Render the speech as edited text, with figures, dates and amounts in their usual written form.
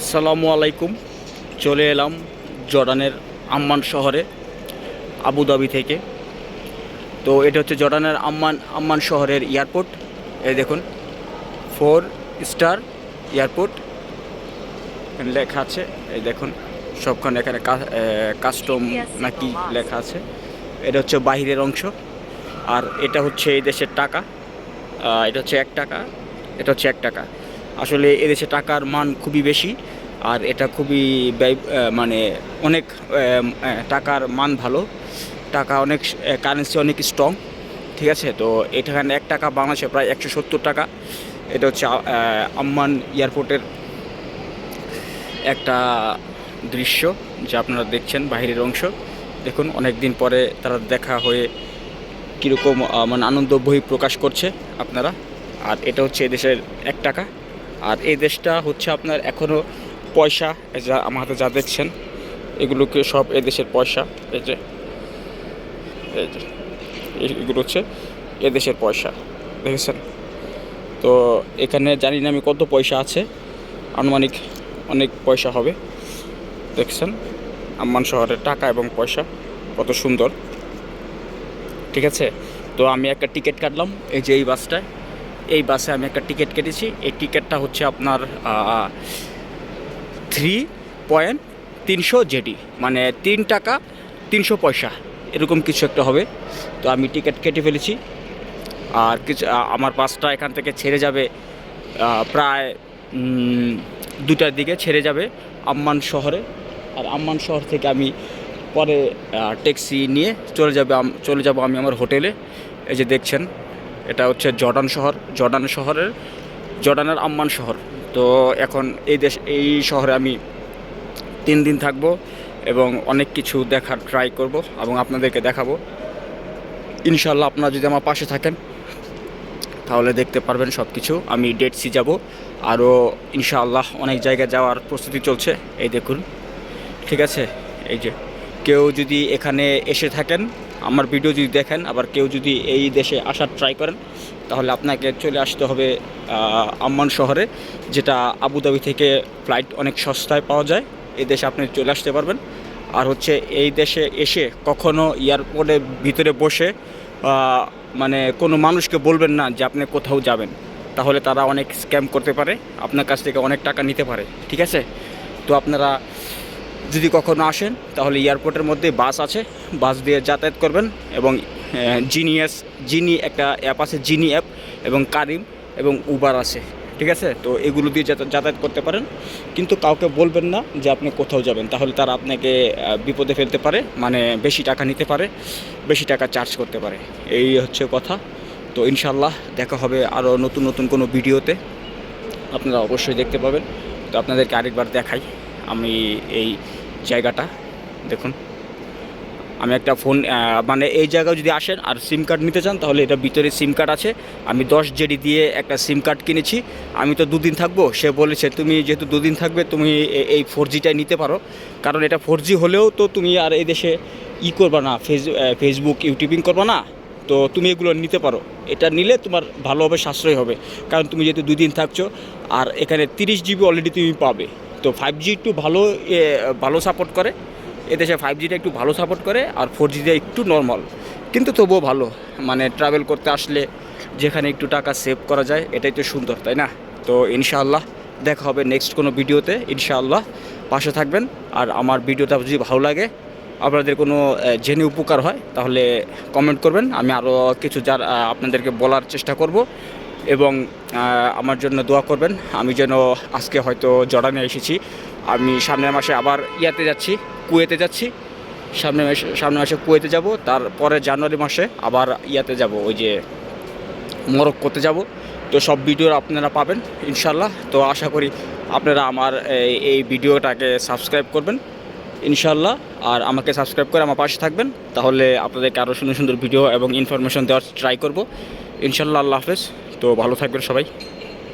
আসসালামু আলাইকুম। চলে এলাম জর্ডানের আম্মান শহরে, আবুধাবি থেকে। তো এটা হচ্ছে জর্ডানের আম্মান শহরের এয়ারপোর্ট। এই দেখুন, 4 স্টার এয়ারপোর্ট লেখা আছে। এই দেখুন সবখানে এখানে কাস্টম নাকি লেখা আছে। এটা হচ্ছে বাহিরের অংশ, আর এটা হচ্ছে এই দেশের টাকা। এটা হচ্ছে 1 টাকা, এটা হচ্ছে 1 টাকা। আসলে এদেশে টাকার মান খুবই বেশি, আর এটা খুবই ব্যয়, মানে অনেক টাকার মান ভালো। টাকা অনেক, কারেন্সি অনেক স্ট্রং, ঠিক আছে। তো এখানে 1 টাকা বাংলাদেশে প্রায় 170 টাকা। এটা হচ্ছে আম্মান এয়ারপোর্টের একটা দৃশ্য যা আপনারা দেখছেন, বাইরের অংশ। দেখুন অনেক দিন পরে তারা দেখা হয়ে কীরকম মানে আনন্দ বহি প্রকাশ করছে আপনারা। আর এটা হচ্ছে এদেশের 1 টাকা। আর এই দেশটা হচ্ছে আপনার এখনও পয়সা, যা আমার হাতে যা দেখছেন এগুলোকে সব এদেশের পয়সা। এই যে এগুলো হচ্ছে এদেশের পয়সা, দেখেছেন। তো এখানে জানি না আমি কত পয়সা আছে, আনুমানিক অনেক পয়সা হবে। দেখছেন আম্মান শহরের টাকা এবং পয়সা কত সুন্দর, ঠিক আছে। তো আমি একটা টিকিট কাটলাম, এই যে এই বাসে আমি একটা টিকিট কেটেছি। এই টিকিটটা হচ্ছে আপনার 3.300 জেডি, মানে 3 টাকা 300 পয়সা, এরকম কিছু একটা হবে। তো আমি টিকিট কেটে ফেলেছি। আর কিছু আমার বাসটা এখান থেকে ছেড়ে যাবে প্রায় 2টার দিকে ছেড়ে যাবে আম্মান শহরে। আর আম্মান শহর থেকে আমি পরে ট্যাক্সি নিয়ে চলে যাব আমি আমার হোটেলে। এই যে দেখছেন, এটা হচ্ছে জর্ডানের আম্মান শহর। তো এখন এই শহরে আমি 3 দিন থাকব এবং অনেক কিছু দেখার ট্রাই করব এবং আপনাদেরকে দেখাবো। ইনশাল্লাহ আপনারা যদি আমার পাশে থাকেন তাহলে দেখতে পারবেন সব কিছু। আমি ডেড সি যাব, আরও ইনশাআল্লাহ অনেক জায়গায় যাওয়ার প্রস্তুতি চলছে। এই দেখুন, ঠিক আছে। এই যে কেউ যদি এখানে এসে থাকেন, আমার ভিডিও যদি দেখেন, আবার কেউ যদি এই দেশে আসার ট্রাই করেন, তাহলে আপনাকে চলে আসতে হবে আম্মান শহরে, যেটা আবুধাবি থেকে ফ্লাইট অনেক সস্তায় পাওয়া যায়। এই দেশে আপনি চলে আসতে পারবেন। আর হচ্ছে এই দেশে এসে কখনো এয়ারপোর্টের ভিতরে বসে মানে কোনো মানুষকে বলবেন না যে আপনি কোথাও যাবেন, তাহলে তারা অনেক স্ক্যাম করতে পারে, আপনার কাছ থেকে অনেক টাকা নিতে পারে, ঠিক আছে। তো আপনারা যদি কখনো আসেন তাহলে এয়ারপোর্টের মধ্যে বাস আছে, বাস দিয়ে যাতায়াত করবেন। এবং জিনি একটা অ্যাপ আছে, জিনি অ্যাপ, এবং কারিম এবং উবার আছে, ঠিক আছে। তো এগুলো দিয়ে যাতায়াত করতে পারেন, কিন্তু কাউকে বলবেন না যে আপনি কোথাও যাবেন, তাহলে তারা আপনাকে বিপদে ফেলতে পারে, মানে বেশি টাকা নিতে পারে, বেশি টাকা চার্জ করতে পারে। এই হচ্ছে কথা। তো ইনশাল্লাহ দেখা হবে আরও নতুন নতুন কোনো ভিডিওতে, আপনারা অবশ্যই দেখতে পাবেন। তো আপনাদেরকে আরেকবার দেখাই আমি এই জায়গাটা। দেখুন, আমি একটা ফোন, মানে এই জায়গায় যদি আসেন আর সিম কার্ড নিতে চান, তাহলে এটা ভিতরে সিম কার্ড আছে। আমি 10 জেডি দিয়ে একটা সিম কার্ড কিনেছি। আমি তো 2 দিন থাকবো, সে বলেছে তুমি যেহেতু 2 দিন থাকবে তুমি এই 4Gটাই নিতে পারো, কারণ এটা 4G হলেও তো তুমি আর এই দেশে করবা না, ফেসবুক ইউটিউবিং করবা না, তো তুমি এগুলো নিতে পারো। এটা নিলে তোমার ভালো হবে, সাশ্রয় হবে, কারণ তুমি যেহেতু 2 দিন থাকছো। আর এখানে 30 GB অলরেডি তুমি পাবে। তো 5G একটু ভালো সাপোর্ট করে, এদেশে 5Gটা একটু ভালো সাপোর্ট করে, আর 4Gটা একটু নর্মাল, কিন্তু তবুও ভালো। মানে ট্রাভেল করতে আসলে যেখানে একটু টাকা সেভ করা যায়, এটাই তো সুন্দর, তাই না? তো ইনশাআল্লাহ দেখা হবে নেক্সট কোনো ভিডিওতে। ইনশাআল্লাহ পাশে থাকবেন। আর আমার ভিডিওটা যদি ভালো লাগে, আপনাদের কোনো জেনে উপকার হয়, তাহলে কমেন্ট করবেন। আমি আরও কিছু আপনাদেরকে বলার চেষ্টা করব, এবং আমার জন্য দোয়া করবেন। আমি যেন আজকে হয়তো জর্ডানে এসেছি, আমি সামনের মাসে আবার কুয়েতে যাচ্ছি। সামনের মাসে কুয়েতে যাব, তারপরে জানুয়ারি মাসে আবার যাব, ওই যে মরক্কোতে যাব। তো সব ভিডিও আপনারা পাবেন ইনশাল্লাহ। তো আশা করি আপনারা আমার এই ভিডিওটাকে সাবস্ক্রাইব করবেন ইনশাল্লাহ, আর আমাকে সাবস্ক্রাইব করে আমার পাশে থাকবেন। তাহলে আপনাদেরকে আরও সুন্দর সুন্দর ভিডিও এবং ইনফরমেশন দেওয়ার ট্রাই করব ইনশাল্লাহ। আল্লাহ হাফেজ। তো ভালো থাকবেন সবাই।